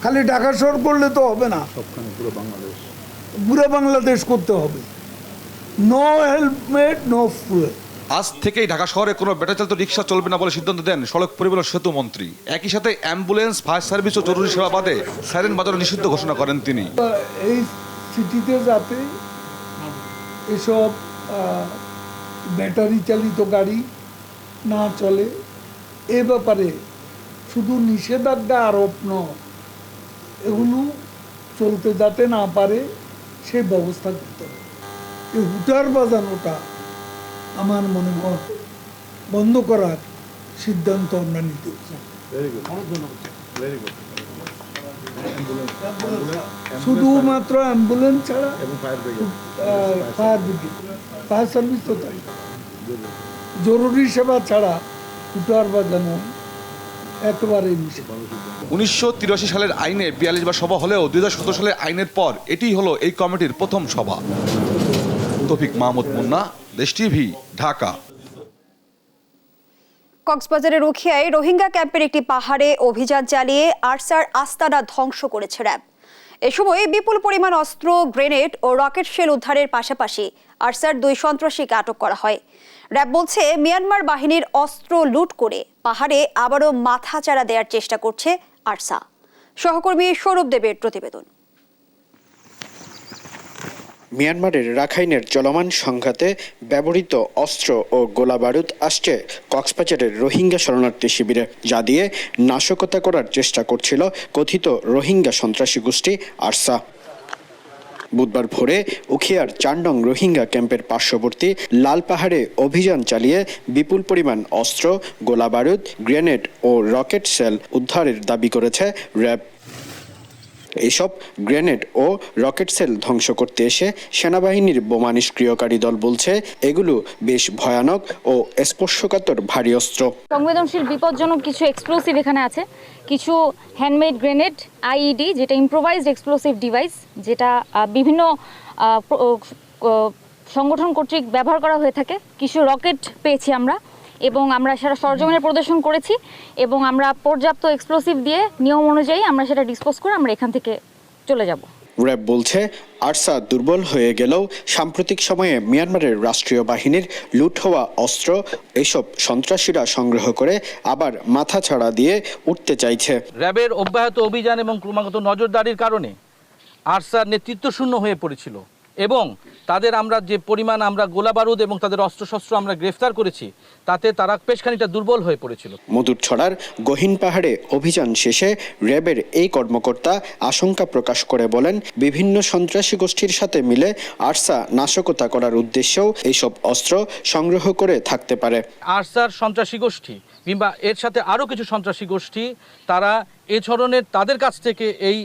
খালি ঢাকা শহর করলে তো হবে না, পুরো বাংলাদেশ করতে হবে। No helmet no fuel. আজ থেকেই ঢাকা শহরে কোনো ব্যাটারি চালিত রিক্সা চলবে না বলে সিদ্ধান্ত দেন সড়ক পরিবহন সেতু মন্ত্রী। একই সাথে অ্যাম্বুলেন্স, ফায়ার সার্ভিস ও জরুরি সেবা বাদে সাইরেন বাজানো নিষিদ্ধ ঘোষণা করেন তিনি। এই সিটিতে যাতে এসব ব্যাটারি চালিত গাড়ি না চলে, এ ব্যাপারে শুধু নিষেধাজ্ঞা আরোপ নয়, এগুলো চলতে যাতে না পারে সেই ব্যবস্থা করতে হবে। এই হুটার বাজানোটা আমার মনে হয় বন্ধ করার সিদ্ধান্ত আমরা নিতে চাই। শুধুমাত্র অ্যাম্বুলেন্স ছাড়া ফায়ার ব্রিগেড, ফায়ার সার্ভিস তো তাই, জরুরি সেবা ছাড়া হুটার বাজানো একেবারেই নিষেধ। 1983 সালের আইনে 42বার সভা হলেও 2017 সালের আইনের পর এটিই হলো এই কমিটির প্রথম সভা। তৌফিক মাহমুদ মুন্না, দেশ টিভি, ঢাকা। কক্সবাজারের উখিয়ায় রোহিঙ্গা ক্যাম্পের একটি পাহাড়ে অভিযান চালিয়ে আরসার আস্তানা ধ্বংস করেছে র্যাব। এ সময় বিপুল পরিমাণ অস্ত্র, গ্রেনেড ও রকেট শেল উদ্ধারের পাশাপাশি আরসার 2 সন্ত্রাসীকে আটক করা হয়। র্যাব বলছে, মিয়ানমার বাহিনীর অস্ত্র লুট করে পাহাড়ে আবারও মাথাচাড়া দেওয়ার চেষ্টা করছে আরসা। সহকর্মী সৌরভ দেবের প্রতিবেদন। মিয়ানমারের রাখাইনের চলমান সংঘাতে ব্যবহৃত অস্ত্র ও গোলাবারুদ আসছে কক্সবাজারের রোহিঙ্গা শরণার্থী শিবিরে, যা দিয়ে নাশকতা করার চেষ্টা করছিল কথিত রোহিঙ্গা সন্ত্রাসী গোষ্ঠী আরসা। বুধবার ভোরে উখিয়ার 4 নং রোহিঙ্গা ক্যাম্পের পার্শ্ববর্তী লাল পাহাড়ে অভিযান চালিয়ে বিপুল পরিমাণ অস্ত্র, গোলাবারুদ, গ্রেনেড ও রকেট সেল উদ্ধারের দাবি করেছে র্যাব। এইসব গ্রেনেড ও রকেট সেল ধ্বংস করতে এসে সেনাবাহিনীর বোমা নিষ্ক্রিয়কারী দল বলছে, এগুলো বেশ ভয়ানক ও স্পর্শকাতর ভারী অস্ত্র। সংবেদনশীল বিপজ্জনক কিছু এক্সপ্লোসিভ এখানে আছে, কিছু হ্যান্ডমেড গ্রেনেড, আইইডি যেটা ইম্প্রোভাইজড এক্সপ্লোসিভ ডিভাইস, যেটা বিভিন্ন সংগঠন কর্তৃক ব্যবহার করা হয়ে থাকে, কিছু রকেট পেয়েছি আমরা, এবং আমরা সেটা সরজমিনে প্রদর্শন করেছি এবং আমরা পর্যাপ্ত এক্সপ্লোসিভ দিয়ে নিয়ম অনুযায়ী আমরা সেটা ডিসপোজ করে আমরা এখান থেকে চলে যাব। র্যাব বলছে, আরসা দুর্বল হয়ে গেলেও সাম্প্রতিক সময়ে মিয়ানমারের রাষ্ট্রীয় বাহিনীর লুট হওয়া অস্ত্র এসব সন্ত্রাসীরা সংগ্রহ করে আবার মাথাছাড়া দিয়ে উঠতে চাইছে। র্যাবের অব্যাহত অভিযান এবং ক্রমাগত নজরদারির কারণে আরসার নেতৃত্ব শূন্য হয়ে পড়েছিল এবং তাদের আমরা যে পরিমাণ আমরা গোলাবারুদ এবং তাদের অস্ত্রশস্ত্র আমরা গ্রেফতার করেছি, তাতে তারা বেশ খানিকটা দুর্বল হয়ে পড়েছিল। মধুরছড়ার গহীন পাহাড়ে অভিযান শেষে র্যাবের এই কর্মকর্তা আশঙ্কা প্রকাশ করে বলেন, বিভিন্ন সন্ত্রাসী গোষ্ঠীর সাথে মিলে আরসা নাশকতা করার উদ্দেশ্যেও এইসব অস্ত্র সংগ্রহ করে থাকতে পারে। আরসার সন্ত্রাসী গোষ্ঠী কিংবা এর সাথে আরও কিছু সন্ত্রাসী গোষ্ঠী তারা এ ধরনের তাদের কাছ থেকে এই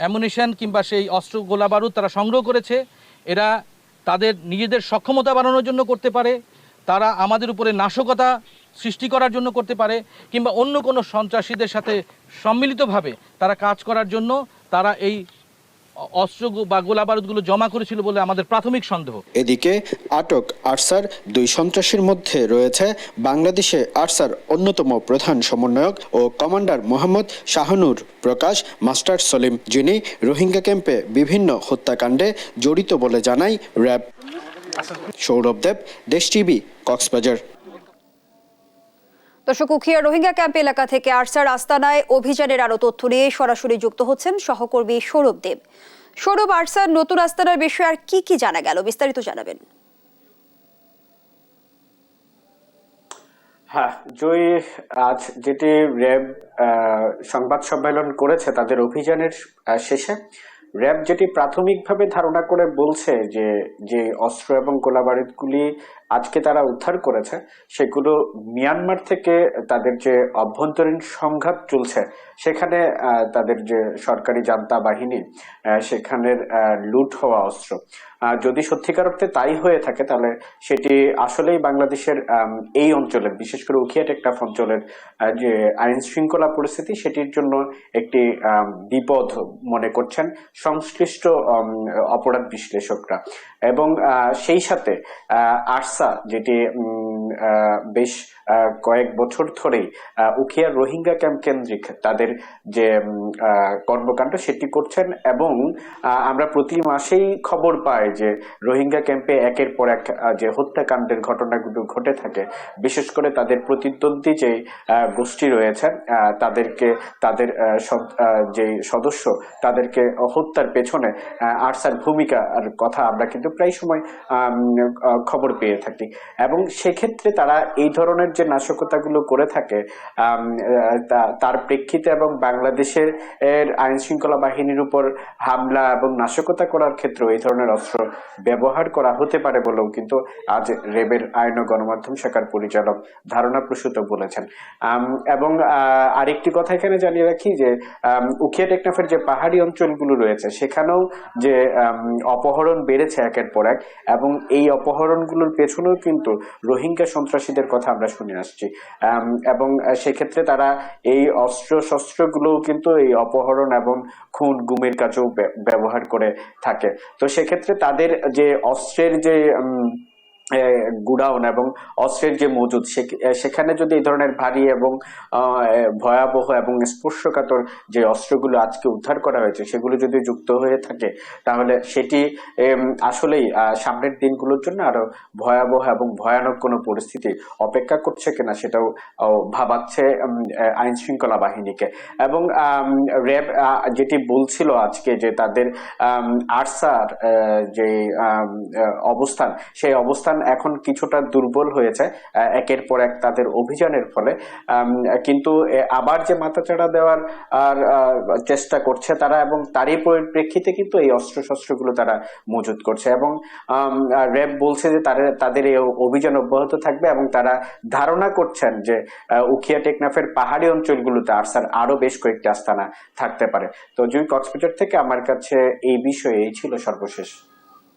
অ্যামুনিশন কিংবা সেই অস্ত্র গোলাবারুদ তারা সংগ্রহ করেছে। এরা তাদের নিজেদের সক্ষমতা বাড়ানোর জন্য করতে পারে, তারা আমাদের উপরে নাশকতা সৃষ্টি করার জন্য করতে পারে, কিংবা অন্য কোনো সন্ত্রাসীদের সাথে সম্মিলিতভাবে তারা কাজ করার জন্য তারা এই অস্ত্র বা গোলাবারুদগুলো জমা করেছিল বলে আমাদের প্রাথমিক সন্দেহ। এদিকে আটক আরসার 2 সন্ত্রাসীর মধ্যে রয়েছে বাংলাদেশে আরসার অন্যতম প্রধান সমন্বয়ক ও কমান্ডার মোহাম্মদ শাহনুর প্রকাশ মাস্টার সলিম, যিনি রোহিঙ্গা ক্যাম্পে বিভিন্ন হত্যাকাণ্ডে জড়িত বলে জানায় র্যাব। সৌরভ দেব, দেশ টিভি, কক্সবাজার। দর্শক, উখিয়া রোহিঙ্গা ক্যাম্প এলাকা থেকে আরসার আস্তানায় অভিযানের আরো তথ্য নিয়ে সরাসরি যুক্ত হচ্ছেন সহকর্মী সৌরভ দেব। সৌরভ, আরসার নতুন আস্তানার বিষয়ে আর কি কি জানা গেল, বিস্তারিত জানাবেন। হ্যাঁ জয়ী, আজ যেটি র্যাব সংবাদ সম্মেলন করেছে তাদের অভিযানের শেষে র্যাব যেটি প্রাথমিকভাবে ধারণা করে বলছে যে অস্ত্র এবং গোলাবারুদগুলি আজকে তারা উদ্ধার করেছে, সেগুলো মিয়ানমার থেকে তাদের যে অভ্যন্তরীণ সংঘাত চলছে সেখানে তাদের যে সরকারি জান্তা বাহিনী সেখানের লুট হওয়া অস্ত্র। যদি সত্যিকার অর্থে তাই হয়ে থাকে তাহলে সেটি আসলেই বাংলাদেশের এই অঞ্চলের, বিশেষ করে উখিয়া টেকনাফ অঞ্চলের যে আইন শৃঙ্খলা পরিস্থিতি সেটির জন্য একটি বিপদ মনে করছেন সংশ্লিষ্ট অপরাধ বিশ্লেষকরা। এবং সেই সাথে আরসা যেটি বেশ কয়েক বছর ধরেই উখিয়ার রোহিঙ্গা ক্যাম্প কেন্দ্রিক তাদের যে কর্মকাণ্ড সেটি করছেন, এবং আমরা প্রতি মাসেই খবর পাই যে রোহিঙ্গা ক্যাম্পে একের পর এক যে হত্যাকাণ্ডের ঘটনাগুলো ঘটে থাকে, বিশেষ করে তাদের প্রতিদ্বন্দ্বী যে গোষ্ঠী রয়েছে তাদেরকে তাদের যে সদস্য তাদেরকে হত্যার পেছনে আরসার ভূমিকার কথা আমরা কিন্তু প্রায় সময় খবর পেয়ে থাকি। এবং সেক্ষেত্রে তারা এই ধরনের যে নাশকতাগুলো করে থাকে তার প্রেক্ষিতে এবং বাংলাদেশের আইন শৃঙ্খলা বাহিনীর উপর হামলা এবং নাশকতা করার ক্ষেত্রে এই ধরনের অস্ত্র ব্যবহার করা হতে পারে বলেও কিন্তু আজ র্যাবের আইন ও গণমাধ্যম শাখার পরিচালক ধারণা প্রসূত বলেছেন। এবং আরেকটি কথা এখানে জানিয়ে রাখি যে উখিয়া টেকনাফের যে পাহাড়ি অঞ্চলগুলো রয়েছে সেখানেও যে অপহরণ বেড়েছে একের পর এক, এবং এই অপহরণগুলোর পেছনেও কিন্তু রোহিঙ্গা সন্ত্রাসীদের কথা আমরা শুনে আসছি। এবং সেক্ষেত্রে তারা এই অস্ত্রশস্ত্রগুলোও কিন্তু এই অপহরণ এবং খুন গুমের কাজেও ব্যবহার করে থাকে। তো সেক্ষেত্রে তাদের যে অস্ত্রের যে গুডাউন এবং অস্ত্রের যে মজুদ সেখানে যদি এই ধরনের ভারী এবং ভয়াবহ এবং স্পর্শকাতর যে অস্ত্রগুলো আজকে উদ্ধার করা হয়েছে সেগুলো যদি যুক্ত হয়ে থাকে তাহলে সেটি আসলেই সামনের দিনগুলোর জন্য আরো ভয়াবহ এবং ভয়ানক কোনো পরিস্থিতি অপেক্ষা করছে কিনা সেটাও ভাবাচ্ছে আইন শৃঙ্খলা বাহিনীকে। এবং র্যাব যেটি বলছিল আজকে যে তাদের আরসার যে অবস্থান সেই অবস্থান এখন কিছুটা দুর্বল হয়েছে একের পর এক তাদের অভিযানের ফলে, কিন্তু আবার যে মাথাচাড়া দেওয়ার চেষ্টা করছে তারা, এবং তারই পরিপ্রেক্ষিতে কিন্তু এই অস্ত্রশস্ত্রগুলো তারা মজুত করছে। এবং র্যাব বলছে যে তাদের এই অভিযান অব্যাহত থাকবে এবং তারা ধারণা করছেন যে উখিয়া টেকনাফের পাহাড়ি অঞ্চলগুলোতে আরসার আরো বেশ কয়েকটি আস্তানা থাকতে পারে। তো জুই, কক্সবাজার থেকে আমার কাছে এই বিষয়ে এই ছিল সর্বশেষ।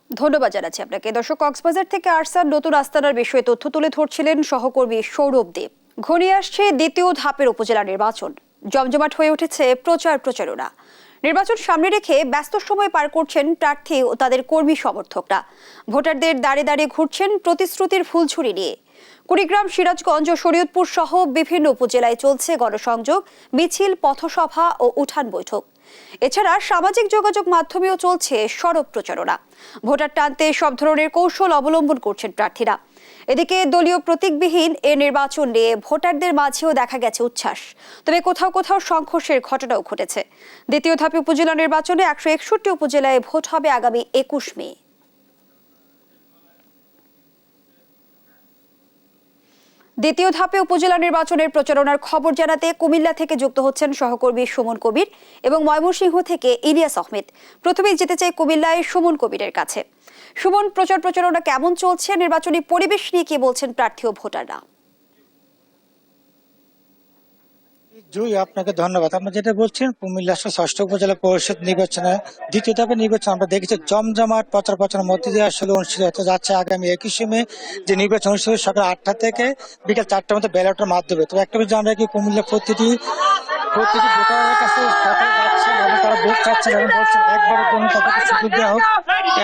ধন্যবাদ জানাচ্ছি আপনাকে। দর্শক, কক্সবাজার থেকে আরসার নতুন আস্তানার বিষয়ে তথ্য তুলে ধরছিলেন সহকর্মী সৌরভ দেব। ঘনিয়ে আসছে দ্বিতীয় ধাপের উপজেলা নির্বাচন, জমজমাট হয়ে উঠেছে প্রচারণা। নির্বাচন সামনে রেখে ব্যস্ত সময় পার করছেন প্রার্থী ও তাদের কর্মী সমর্থকরা। ভোটারদের দাঁড়িয়ে দাঁড়িয়ে ঘুরছেন প্রতিশ্রুতির ফুলঝুরি নিয়ে। কুড়িগ্রাম, সিরাজগঞ্জ ও শরীয়তপুর সহ বিভিন্ন উপজেলায় চলছে গণসংযোগ, মিছিল, পথসভা ও উঠান বৈঠক। এছাড়া সামাজিক যোগাযোগ মাধ্যমেও চলছে সরব প্রচারণা। ভোটার টানতে সব ধরনের কৌশল অবলম্বন করছেন প্রার্থীরা। এদিকে দলীয় প্রতীকবিহীন এ নির্বাচন নিয়ে ভোটারদের মাঝেও দেখা গেছে উচ্ছ্বাস, তবে কোথাও কোথাও সংঘর্ষের ঘটনাও ঘটেছে। দ্বিতীয় ধাপে উপজেলা নির্বাচনে 161 উপজেলায় ভোট হবে আগামী 21 মে। দ্বিতীয় ধাপে উপজেলা নির্বাচনের প্রচারণার খবর জানাতে কুমিল্লা থেকে যুক্ত হচ্ছেন সহকর্মী সুমন কবির এবং ময়মনসিংহ থেকে ইলিয়াস আহমেদ। প্রথমেই যেতে চাই কুমিল্লায় সুমন কবিরের কাছে। সুমন, প্রচারণা কেমন চলছে? নির্বাচনী পরিবেশ নিয়ে কি বলছেন প্রার্থী ও ভোটাররা? জুই, আপনাকে ধন্যবাদ। আপনি যেটা বলছেন, কুমিল্লা 6ষ্ঠ উপজেলা পরিষদ নির্বাচনে দ্বিতীয় ধাপের নির্বাচন আমরা দেখেছি জমজমাট প্রচারের মধ্যে দিয়ে আসলে অনুষ্ঠিত হতে যাচ্ছে আগামী 21 মে যে নির্বাচন অনুষ্ঠিত সকাল 8টা থেকে বিকাল 4টার মধ্যে ব্যালটের মাধ্যমে। তো একটা বিষয় আমরা কি কুমিল্লা প্রতিটি ভোটারের কাছে যাচ্ছেন এবং তারা ভোট চাচ্ছেন এবং বলছেন একবারের জন্য তাদেরকে সুযোগ দেওয়া হোক,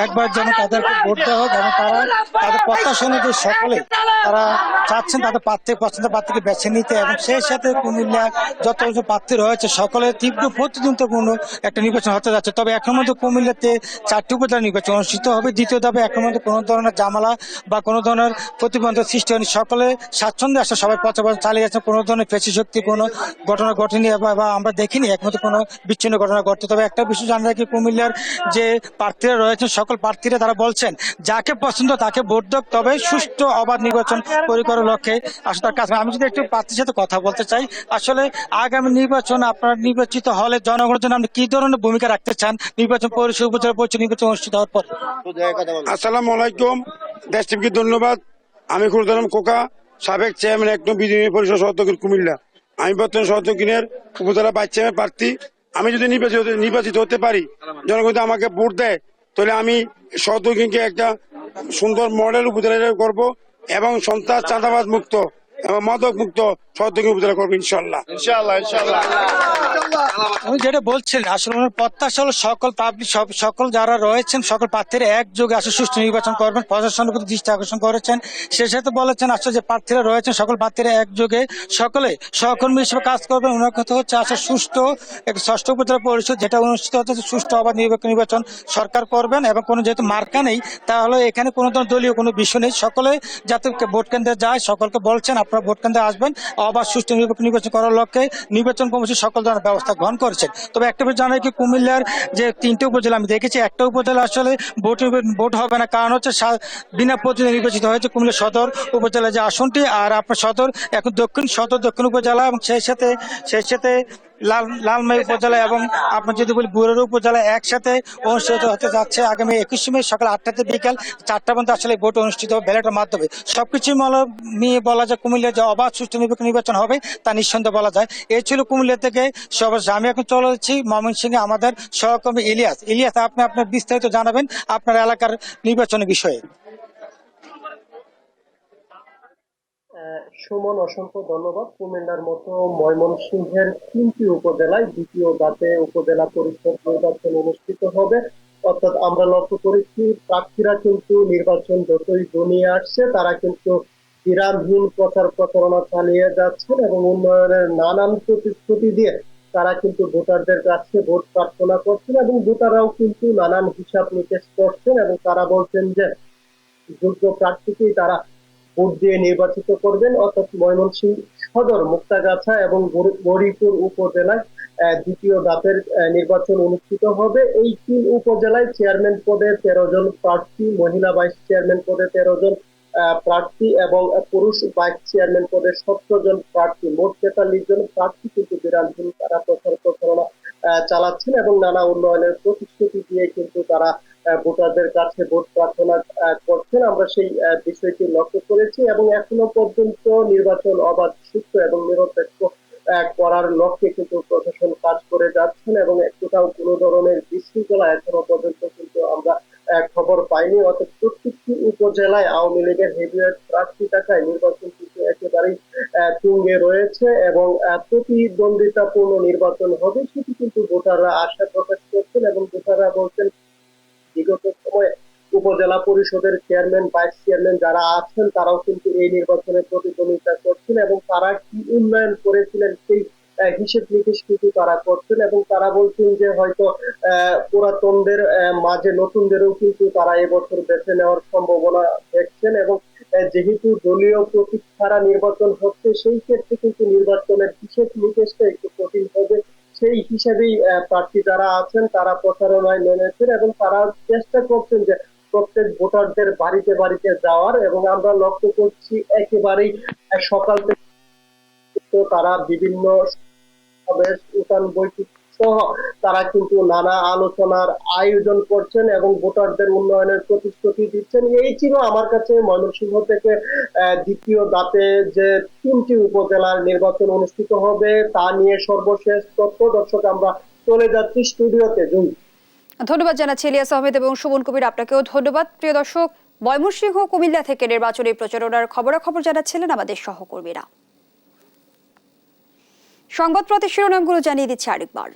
একবার যেন তাদেরকে ভোট দেওয়া হোক এবং তারা তাদের প্রত্যাশা অনুযায়ী সকলে তারা চাচ্ছেন তাদের পছন্দের প্রার্থীকে বেছে নিতে। এবং সেই সাথে কুমিল্লা যত প্রার্থী রয়েছে সকলে তীব্র প্রতিদ্বন্দ্বিপূর্ণ একটা নির্বাচন হতে যাচ্ছে। তবে এখন মধ্যে কুমিল্লাতে 4টি উপজেলা নির্বাচন অনুষ্ঠিত হবে। দ্বিতীয় ধাপে এখন মধ্যে কোনো ধরনের জামালা বা কোনো ধরনের প্রতিবন্ধক সৃষ্টি হয়নি। সকলে স্বাচ্ছন্দ্যে আসে, সবাই প্রচার চালিয়ে যাচ্ছে। কোনো ধরনের পেশি শক্তি কোনো ঘটনা ঘটেনি বা আমরা দেখিনি একমাত্র কোনো বিচ্ছিন্ন ঘটনা ঘটছে। তবে একটা বিষয় জানা যায় কি, কুমিল্লার যে প্রার্থীরা রয়েছেন সকল প্রার্থীরা তারা বলছেন যাকে পছন্দ তাকে ভোট দেব, তবে সুষ্ঠু অবাধ নির্বাচন করার লক্ষ্যে আসলে তার কাছে। আমি যদি একটু প্রার্থীর সাথে কথা বলতে চাই, আসলে আগামী নির্বাচন আপনার নির্বাচিত হলে জনগণের জন্য আপনি কি ধরনের ভূমিকা রাখতে চান নির্বাচন পরিষদ উপজেলা পরিষদ নির্বাচন অনুষ্ঠিত হওয়ার পর? আসসালামু আলাইকুম, দেশ টিমকে ধন্যবাদ। আমি খুরদারাম কোকা, সাবেক চেয়ারম্যান 1 নং বিজেপি পরিষদ সহযোগী কুমিল্লা। আমি বর্তমান সহযোগীর উপজেলা ভাইস চেয়ারম্যান প্রার্থী। আমি যদি নির্বাচিত হতে পারি, জনগণ যদি আমাকে ভোট দেয়, তাহলে আমি সহযোগীকে একটা সুন্দর মডেল উপজেলা করব এবং সন্ত্রাস চাঁদাবাজ মুক্ত এবং মাদক মুক্ত সহযোগী উপজেলা করবো ইনশাল্লাহ। আমি যেটা বলছিলেন আসলে প্রত্যাশা হলো সকল পাবলিক সকল যারা রয়েছেন সকল প্রার্থীরা একযোগে আসলে সুষ্ঠু নির্বাচন করবেন, প্রশাসনের প্রতি দৃষ্টি আকর্ষণ করেছেন। সে সাথে বলেছেন আসলে যে প্রার্থীরা রয়েছেন সকল প্রার্থীরা একযোগে সকলে সহকর্মী হিসেবে কাজ করবেন। ওনার কথা হচ্ছে আসলে সুষ্ঠু 6ষ্ঠ উপজেলা পরিষদ যেটা অনুষ্ঠিত হচ্ছে সুষ্ঠু অবাধ নির্বাচন সরকার করবেন এবং কোনো যেহেতু মার্কা নেই তাহলে এখানে কোনো ধরনের দলীয় কোনো বিষয় নেই। সকলে যাতে ভোট কেন্দ্রে যায় সকলকে বলছেন আপনারা আপনারা ভোট কেন্দ্রে আসবেন, অবাধ সুষ্ঠু নিরপেক্ষ নির্বাচন করার লক্ষ্যে নির্বাচন কমিশন সকল ধরনের ব্যবস্থা গ্রহণ করেছেন। তবে একটা বিষয় জানাই কি, কুমিল্লার যে 3টে উপজেলা আমি দেখেছি, একটা উপজেলা আসলে ভোট হবে না, কারণ হচ্ছে বিনা প্রতিনিধি নির্বাচিত হয়েছে কুমিল্লা সদর উপজেলা যে আসনটি, আর আপনার সদর এখন দক্ষিণ উপজেলা, এবং সেই সাথে লালমাই উপজেলা এবং আপনার যদি বলি বুড়ারু উপজেলা একসাথে অনুষ্ঠিত হতে যাচ্ছে আগামী 21 মে সকাল 8টা থেকে বিকাল 4টা পর্যন্ত আসলে ভোট অনুষ্ঠিত হবে ব্যালটের মাধ্যমে। সবকিছু নিয়ে বলা যায় কুমিল্লার যে অবাধ সুষ্ঠু নিরপেক্ষ নির্বাচন হবে তা নিঃসন্দেহ বলা যায়। এই ছিল কুমিল্লা থেকে সর্বশেষ। আমি এখন চলে যাচ্ছি ময়মনসিংহে আমাদের সহকর্মী ইলিয়াস, আপনি আপনার বিস্তারিত জানাবেন আপনার এলাকার নির্বাচনের বিষয়ে। সুমন, অসংখ্য ধন্যবাদ। কুমিল্লার মতো ময়মনসিংহের 3টি উপজেলায় দ্বিতীয় ধাপে উপজেলা পরিষদ নির্বাচন অনুষ্ঠিত হবে। অর্থাৎ আমরা লক্ষ্য করেছি প্রার্থীরা কিন্তু নির্বাচন যতই ঘনিয়ে আসছে তারা কিন্তু বিরামহীন প্রচারণা চালিয়ে যাচ্ছেন এবং উন্নয়নের নানান প্রতিশ্রুতি দিয়ে তারা কিন্তু ভোটারদের কাছে ভোট প্রার্থনা করছেন এবং ভোটাররাও কিন্তু নানান হিসাব নিকেশ করছেন এবং তারা বলছেন যে যোগ্য প্রার্থীকেই তারা ভোট দিয়ে নির্বাচিত করবেন। অর্থাৎ ময়মনসিংহ সদর, মুক্তাগাছা এবং গৌরীপুর উপজেলায় দ্বিতীয় ধাপের নির্বাচন অনুষ্ঠিত হবে। এই 3 উপজেলায় চেয়ারম্যান পদে 13 জন প্রার্থী, মহিলা ভাইস চেয়ারম্যান পদে 13 জন প্রার্থী এবং পুরুষ ভাইস চেয়ারম্যান পদে 17 জন প্রার্থী, মোট 43 জন প্রার্থী কিন্তু বিরামহীন তারা প্রচারণা চালাচ্ছেন এবং নানা উন্নয়নের প্রতিশ্রুতি দিয়ে কিন্তু তারা ভোটারদের কাছে ভোট প্রার্থনা করছেন। আমরা সেই বিষয়টি লক্ষ্য করেছি এবং এখনো পর্যন্ত নির্বাচন অবাধ, সুষ্ঠু এবং নিরপেক্ষ করার লক্ষ্যে কিন্তু প্রশাসন কাজ করে যাচ্ছেন এবং কোথাও কোনো ধরনের বিশৃঙ্খলা এখনো পর্যন্ত কিন্তু আমরা খবর পাইনি। অর্থাৎ প্রত্যেকটি উপজেলায় আওয়ামী লীগের হেভিওয়েট প্রার্থী থাকায় নির্বাচন কিন্তু একেবারেই তুঙ্গে রয়েছে এবং প্রতিদ্বন্দ্বিতাপূর্ণ নির্বাচন হবে সেটি কিন্তু ভোটাররা আশা প্রকাশ করছেন এবং ভোটাররা বলছেন বিগত সময়ে উপজেলা পরিষদের চেয়ারম্যান, ভাইস চেয়ারম্যান যারা আছেন তারাও কিন্তু এই নির্বাচনে প্রতিদ্বন্দ্বিতা করছেন এবং তারা কি উন্নয়ন করেছিলেন সেই হিসেব নিকেশ কিন্তু তারা করছেন এবং তারা বলছেন যে হয়তো পুরাতনদের মাঝে নতুনদেরও কিন্তু তারা এবছর বেছে নেওয়ার সম্ভাবনা দেখছেন এবং যেহেতু দলীয় প্রতীক ছাড়া নির্বাচন হচ্ছে সেই ক্ষেত্রে কিন্তু নির্বাচনের হিসেব নিকেশটা একটু কঠিন হবে। সেই হিসেবেই প্রার্থী যারা আছেন তারা প্রচারণায় নেমেছেন এবং তারা চেষ্টা করছেন যে প্রত্যেক ভোটারদের বাড়িতে বাড়িতে যাওয়ার এবং আমরা লক্ষ্য করছি একেবারেই সকাল থেকে তারা বিভিন্ন উঠান বৈঠক সহ তারা কিন্তু নানা আলোচনার আয়োজন করছেন এবং ভোটারদের উন্নয়নের প্রতিশ্রুতি দিচ্ছেন। এই ছিল আমার কাছে ময়মনসিংহ থেকে দ্বিতীয় ধাপে যে 3টি উপজেলার নির্বাচন অনুষ্ঠিত হবে তা নিয়ে সর্বশেষ তথ্য। দর্শক, আমরা চলে যাচ্ছি স্টুডিওতে। ধন্যবাদ জানাচ্ছি ইলিয়াস আহমেদ এবং সুমন কবির, আপনাকেও ধন্যবাদ। প্রিয় দর্শক, ময়মনসিংহ, কুমিল্লা থেকে নির্বাচনী প্রচারণার খবরাখবর জানাচ্ছিলেন আমাদের সহকর্মীরা। সংবাদপত্রের শিরোনামগুলো জানিয়ে দিচ্ছে আরেকবার।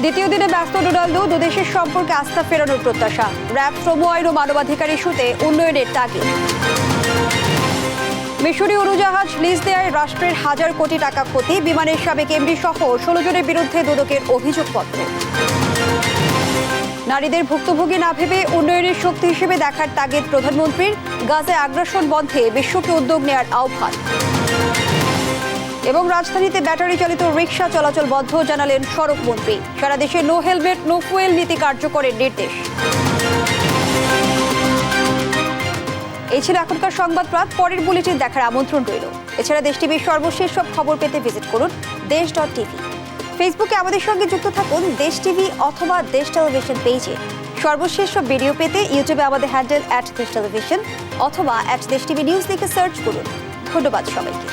দ্বিতীয় দিনে ব্যস্ত ডোনাল্ডো, দুদেশের সম্পর্কে আস্থা ফেরানোর প্রত্যাশা। র্যাব, শ্রম আইন ও মানবাধিকার ইস্যুতে উন্নয়নের তাগিদ। মিশরীয় উড়োজাহাজ লিজ দেওয়ায় রাষ্ট্রের 1000 কোটি টাকা ক্ষতি। বিমানের সাবেক এমডি সহ 16 জনের বিরুদ্ধে দুদকের অভিযোগপত্র। নারীদের ভুক্তভোগী না ভেবে উন্নয়নের শক্তি হিসেবে দেখার তাগিদ প্রধানমন্ত্রীর। গাজায় আগ্রাসন বন্ধে বিশ্বকে উদ্যোগ নেওয়ার আহ্বান। এবং রাজধানীতে ব্যাটারি চালিত রিকশা চলাচল বন্ধ, জানালেন সড়ক মন্ত্রী। সারা দেশে নো হেলমেট নো ফুয়েল নীতি কার্যকরের নির্দেশ। এই ছিল এখনকার সংবাদপত্র। পরের বুলেটিন দেখার আমন্ত্রণ রইল। এছাড়া দেশ টিভির সর্বশেষ সব খবর পেতে ভিজিট করুন দেশ.টিভি। ফেসবুকে আমাদের সঙ্গে যুক্ত থাকুন দেশ টিভি অথবা দেশ টেলিভিশন পেজে। সর্বশেষ সব ভিডিও পেতে ইউটিউবে আমাদের হ্যান্ডেল @দেশ টেলিভিশন অথবা @দেশ টিভি নিউজ লিখে সার্চ করুন। ধন্যবাদ সবাইকে।